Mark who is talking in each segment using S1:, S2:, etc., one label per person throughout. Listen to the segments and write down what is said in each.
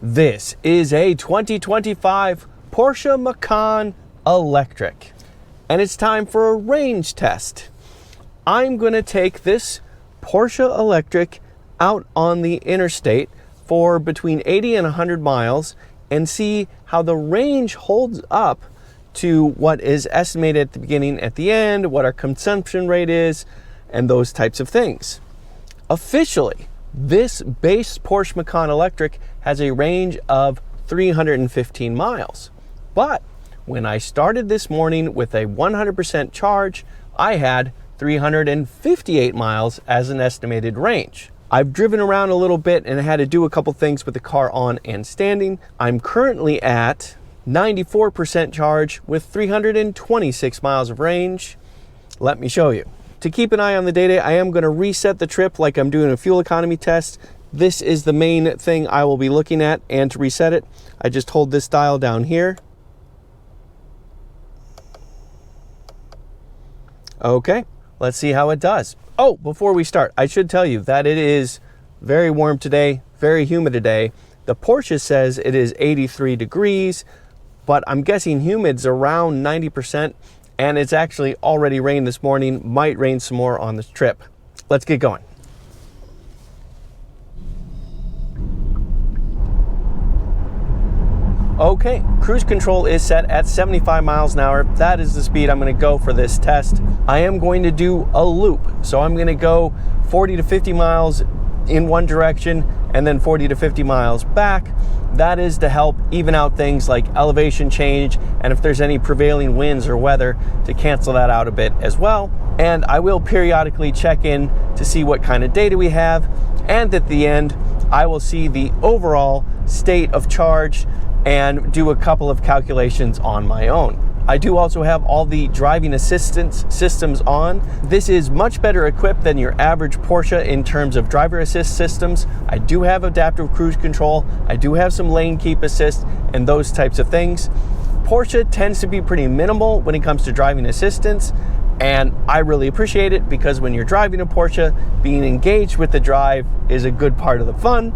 S1: This is a 2025 Porsche Macan Electric, and it's time for a range test. I'm going to take this Porsche Electric out on the interstate for between 80 and 100 miles and see how the range holds up to what is estimated at the beginning, at the end, what our consumption rate is, and those types of things. Officially, this base Porsche Macan Electric has a range of 315 miles. But when I started this morning with a 100% charge, I had 358 miles as an estimated range. I've driven around a little bit and had to do a couple things with the car on and standing. I'm currently at 94% charge with 326 miles of range. Let me show you. To keep an eye on the data, I am going to reset the trip like I'm doing a fuel economy test. This is the main thing I will be looking at, and to reset it, I just hold this dial down here. Okay, let's see how it does. Oh, before we start, I should tell you that it is very warm today, very humid today. The Porsche says it is 83 degrees, but I'm guessing humid's around 90%. And it's actually already rained this morning, might rain some more on this trip. Let's get going. Okay, cruise control is set at 75 miles an hour. That is the speed I'm going to go for this test. I am going to do a loop. So I'm going to go 40 to 50 miles in one direction and then 40 to 50 miles back. That is to help even out things like elevation change and if there's any prevailing winds or weather to cancel that out a bit as well. And I will periodically check in to see what kind of data we have. And at the end, I will see the overall state of charge and do a couple of calculations on my own. I do also have all the driving assistance systems on. This is much better equipped than your average Porsche in terms of driver assist systems. I do have adaptive cruise control. I do have some lane keep assist and those types of things. Porsche tends to be pretty minimal when it comes to driving assistance, and I really appreciate it because when you're driving a Porsche, being engaged with the drive is a good part of the fun.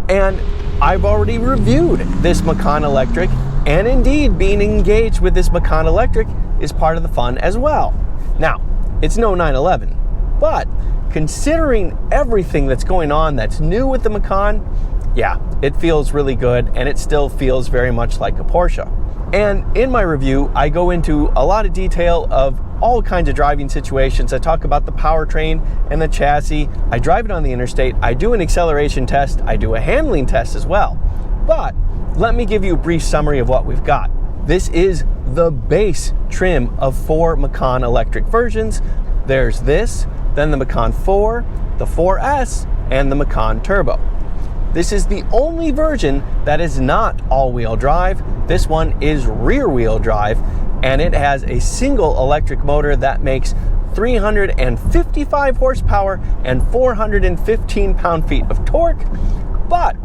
S1: And I've already reviewed this Macan Electric, and indeed being engaged with this Macan Electric is part of the fun as well. Now, it's no 911, but considering everything that's going on that's new with the Macan, yeah, it feels really good and it still feels very much like a Porsche. And in my review, I go into a lot of detail of all kinds of driving situations. I talk about the powertrain and the chassis. I drive it on the interstate. I do an acceleration test. I do a handling test as well. But let me give you a brief summary of what we've got. This is the base trim of 4 Macan Electric versions. There's this, then the Macan 4, the 4S, and the Macan Turbo. This is the only version that is not all-wheel drive. This one is rear-wheel drive, and it has a single electric motor that makes 355 horsepower and 415 pound-feet of torque. But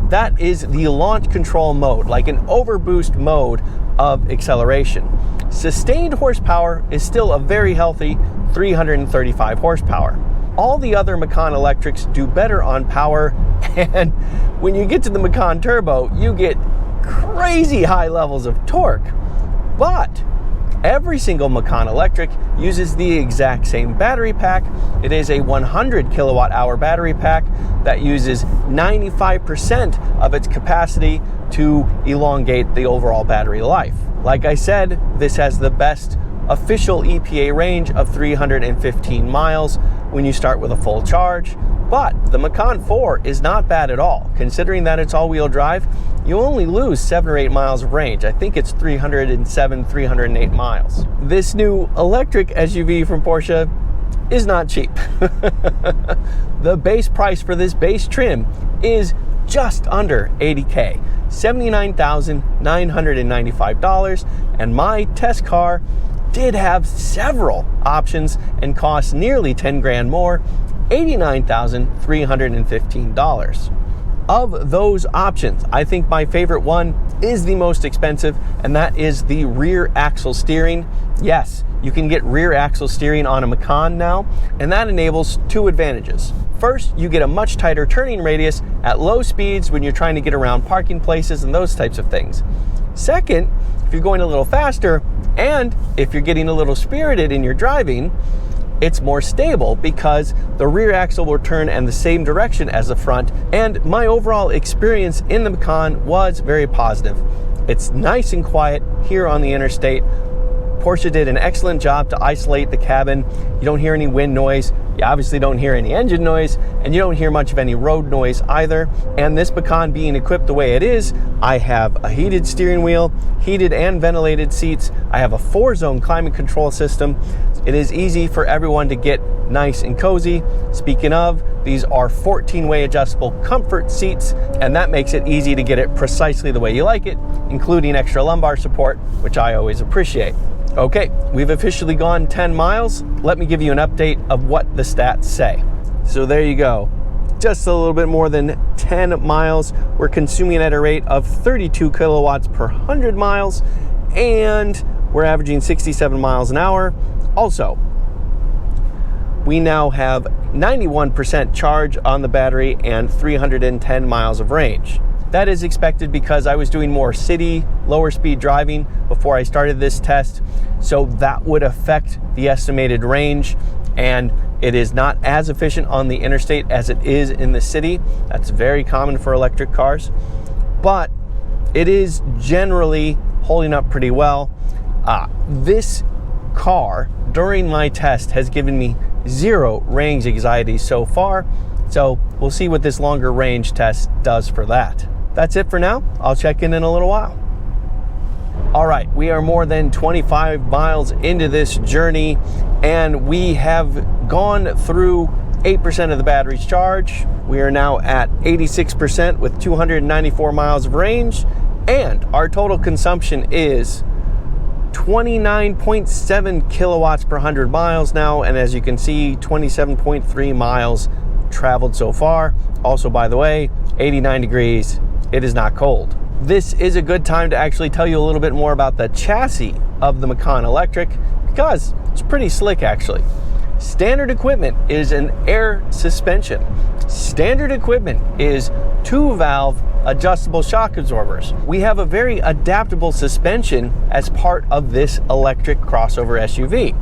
S1: that is the launch control mode, like an overboost mode of acceleration. Sustained horsepower is still a very healthy 335 horsepower. All the other Macan Electrics do better on power, and when you get to the Macan Turbo, you get crazy high levels of torque. But every single Macan Electric uses the exact same battery pack. It is a 100 kilowatt hour battery pack that uses 95% of its capacity to elongate the overall battery life. Like I said, this has the best official EPA range of 315 miles when you start with a full charge. But the Macan 4 is not bad at all. Considering that it's all-wheel drive, you only lose 7 or 8 miles of range. I think it's 307, 308 miles. This new electric SUV from Porsche is not cheap. The base price for this base trim is just under $80K, $79,995, and my test car did have several options and cost nearly 10 grand more, $89,315. Of those options, I think my favorite one is the most expensive, and that is the rear axle steering. Yes, you can get rear axle steering on a Macan now, and that enables 2 advantages. First, you get a much tighter turning radius at low speeds when you're trying to get around parking places and those types of things. Second, if you're going a little faster and if you're getting a little spirited in your driving, it's more stable because the rear axle will turn in the same direction as the front, and my overall experience in the Macan was very positive. It's nice and quiet here on the interstate. Porsche did an excellent job to isolate the cabin. You don't hear any wind noise, you obviously don't hear any engine noise, and you don't hear much of any road noise either. And this Macan being equipped the way it is, I have a heated steering wheel, heated and ventilated seats. I have a 4-zone climate control system. It is easy for everyone to get nice and cozy. Speaking of, these are 14-way adjustable comfort seats, and that makes it easy to get it precisely the way you like it, including extra lumbar support, which I always appreciate. Okay, we've officially gone 10 miles. Let me give you an update of what the stats say. So there you go. Just a little bit more than 10 miles. We're consuming at a rate of 32 kilowatts per 100 miles, and we're averaging 67 miles an hour. Also, we now have 91% charge on the battery and 310 miles of range. That is expected because I was doing more city, lower speed driving before I started this test, so that would affect the estimated range, and it is not as efficient on the interstate as it is in the city. That's very common for electric cars, but it is generally holding up pretty well. This car, during my test, has given me 0 range anxiety so far, so we'll see what this longer range test does for that. That's it for now. I'll check in a little while. All right, we are more than 25 miles into this journey, and we have gone through 8% of the battery's charge. We are now at 86% with 294 miles of range, and our total consumption is 29.7 kilowatts per 100 miles now, and as you can see, 27.3 miles traveled so far. Also, by the way, 89 degrees. It is not cold. This is a good time to actually tell you a little bit more about the chassis of the Macan Electric, because it's pretty slick actually. Standard equipment is an air suspension. Standard equipment is 2-valve adjustable shock absorbers. We have a very adaptable suspension as part of this electric crossover SUV,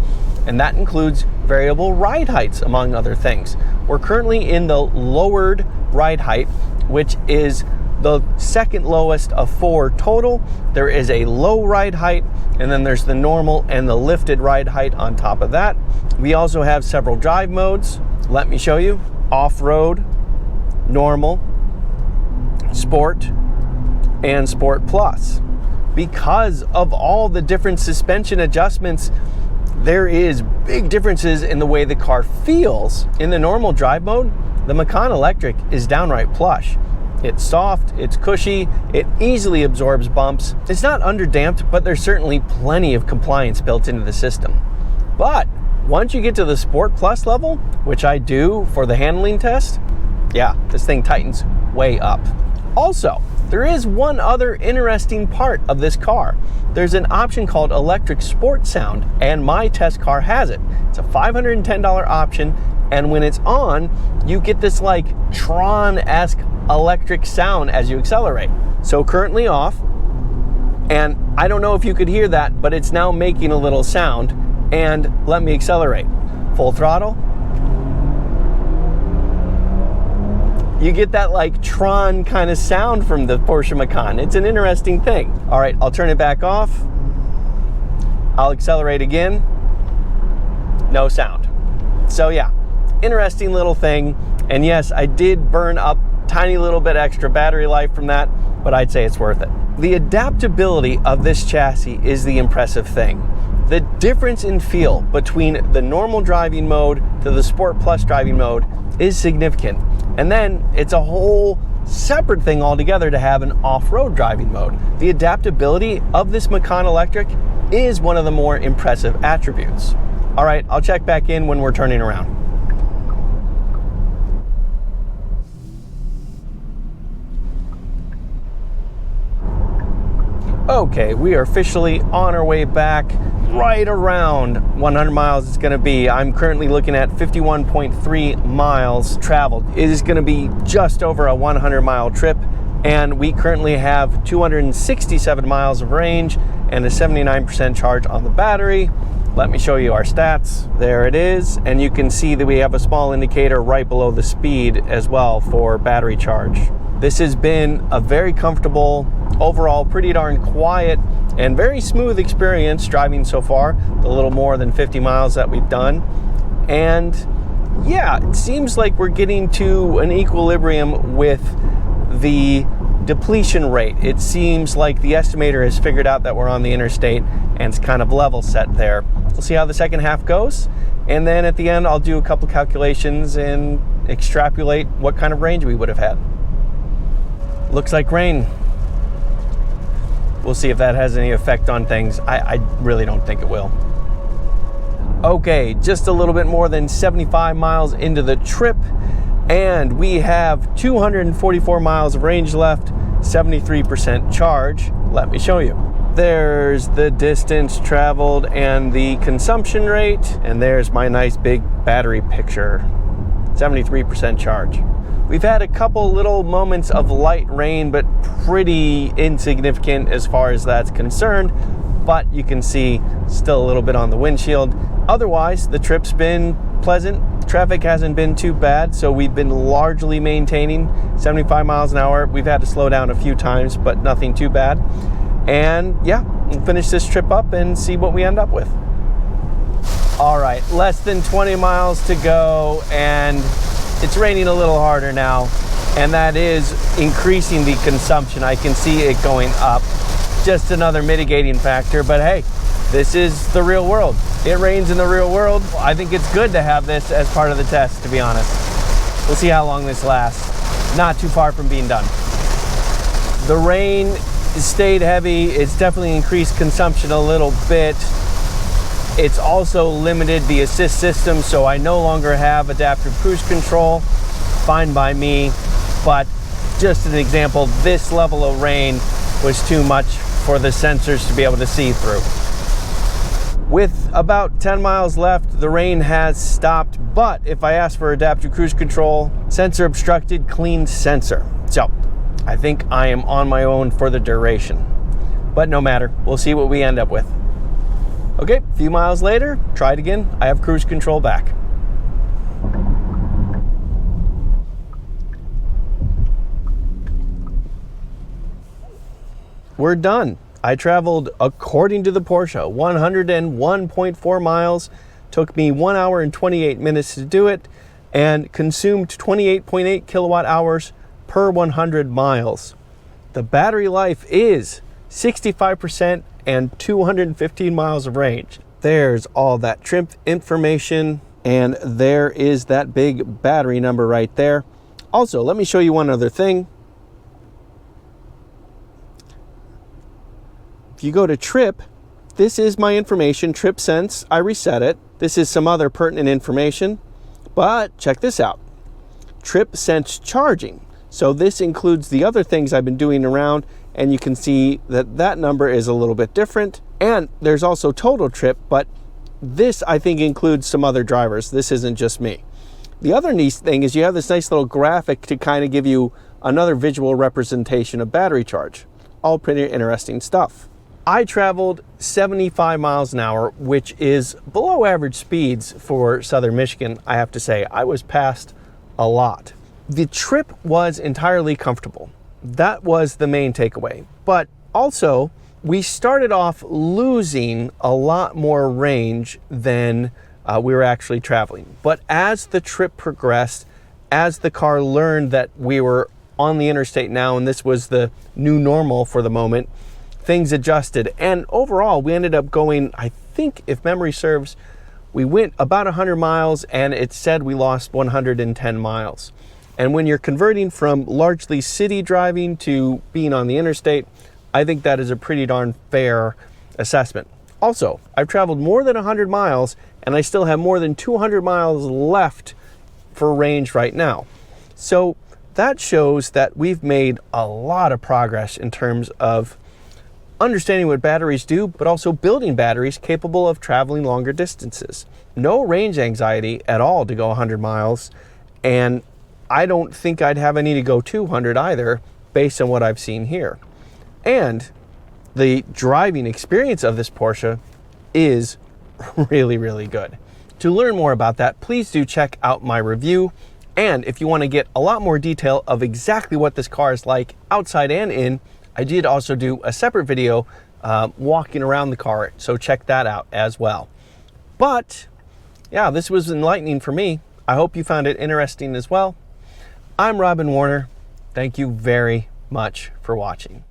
S1: and that includes variable ride heights, among other things. We're currently in the lowered ride height, which is the second lowest of 4 total. There is a low ride height, and then there's the normal and the lifted ride height on top of that. We also have several drive modes. Let me show you. Off-road, normal, sport, and sport plus. Because of all the different suspension adjustments, there is big differences in the way the car feels. In the normal drive mode, the Macan Electric is downright plush. It's soft, it's cushy, it easily absorbs bumps. It's not underdamped, but there's certainly plenty of compliance built into the system. But once you get to the Sport Plus level, which I do for the handling test, yeah, this thing tightens way up. Also, there is one other interesting part of this car. There's an option called Electric Sport Sound, and my test car has it. It's a $510 option, and when it's on, you get this like Tron-esque electric sound as you accelerate. So currently off, and I don't know if you could hear that, but it's now making a little sound, and let me accelerate. Full throttle. You get that like Tron kind of sound from the Porsche Macan. It's an interesting thing. All right, I'll turn it back off. I'll accelerate again. No sound. So yeah, interesting little thing. And yes, I did burn up tiny little bit extra battery life from that, but I'd say it's worth it. The adaptability of this chassis is the impressive thing. The difference in feel between the normal driving mode to the Sport Plus driving mode is significant. And then it's a whole separate thing altogether to have an off-road driving mode. The adaptability of this Macan Electric is one of the more impressive attributes. All right, I'll check back in when we're turning around. Okay, we are officially on our way back. Right around 100 miles it's going to be. I'm currently looking at 51.3 miles traveled. It is going to be just over a 100-mile trip, and we currently have 267 miles of range and a 79% charge on the battery. Let me show you our stats. There it is, and you can see that we have a small indicator right below the speed as well for battery charge. This has been a very comfortable, overall pretty darn quiet and very smooth experience driving so far, the little more than 50 miles that we've done. And yeah, it seems like we're getting to an equilibrium with the depletion rate. It seems like the estimator has figured out that we're on the interstate and it's kind of level set there. We'll see how the second half goes, and then at the end I'll do a couple calculations and extrapolate what kind of range we would have had. Looks like rain. We'll see if that has any effect on things. I really don't think it will. Okay, just a little bit more than 75 miles into the trip, and we have 244 miles of range left, 73% charge. Let me show you. There's the distance traveled and the consumption rate, and there's my nice big battery picture. 73% charge. We've had a couple little moments of light rain, but pretty insignificant as far as that's concerned. But you can see still a little bit on the windshield. Otherwise, the trip's been pleasant. Traffic hasn't been too bad, so we've been largely maintaining 75 miles an hour. We've had to slow down a few times, but nothing too bad. And yeah, we'll finish this trip up and see what we end up with. All right, less than 20 miles to go, and it's raining a little harder now, and that is increasing the consumption. I can see it going up. Just another mitigating factor, but hey, this is the real world. It rains in the real world. I think it's good to have this as part of the test, to be honest. We'll see how long this lasts. Not too far from being done. The rain stayed heavy. It's definitely increased consumption a little bit. It's also limited the assist system, so I no longer have adaptive cruise control. Fine by me, but just an example, this level of rain was too much for the sensors to be able to see through. With about 10 miles left, the rain has stopped, but if I ask for adaptive cruise control, sensor obstructed, clean sensor. So I think I am on my own for the duration, but no matter, we'll see what we end up with. Okay, a few miles later, try it again. I have cruise control back. We're done. I traveled, according to the Porsche, 101.4 miles. Took me 1 hour and 28 minutes to do it, and consumed 28.8 kilowatt hours per 100 miles. The battery life is 65% and 215 miles of range. There's all that trip information, and there is that big battery number right there. Also, let me show you one other thing. If you go to Trip, this is my information, Trip Sense. I reset it. This is some other pertinent information, but check this out. Trip Sense charging. So this includes the other things I've been doing around, and you can see that that number is a little bit different. And there's also total trip, but this I think includes some other drivers. This isn't just me. The other neat thing is you have this nice little graphic to kind of give you another visual representation of battery charge. All pretty interesting stuff. I traveled 75 miles an hour, which is below average speeds for Southern Michigan, I have to say. I was past a lot. The trip was entirely comfortable. That was the main takeaway. But also, we started off losing a lot more range than we were actually traveling. But as the trip progressed, as the car learned that we were on the interstate now, and this was the new normal for the moment, things adjusted. And overall, we ended up going, I think, if memory serves, we went about 100 miles, and it said we lost 110 miles. And when you're converting from largely city driving to being on the interstate, I think that is a pretty darn fair assessment. Also, I've traveled more than 100 miles, and I still have more than 200 miles left for range right now. So that shows that we've made a lot of progress in terms of understanding what batteries do, but also building batteries capable of traveling longer distances. No range anxiety at all to go 100 miles, and I don't think I'd have any to go 200 either, based on what I've seen here. And the driving experience of this Porsche is really, really good. To learn more about that, please do check out my review. And if you want to get a lot more detail of exactly what this car is like outside and in, I did also do a separate video walking around the car, so check that out as well. But yeah, this was enlightening for me. I hope you found it interesting as well. I'm Robin Warner. Thank you very much for watching.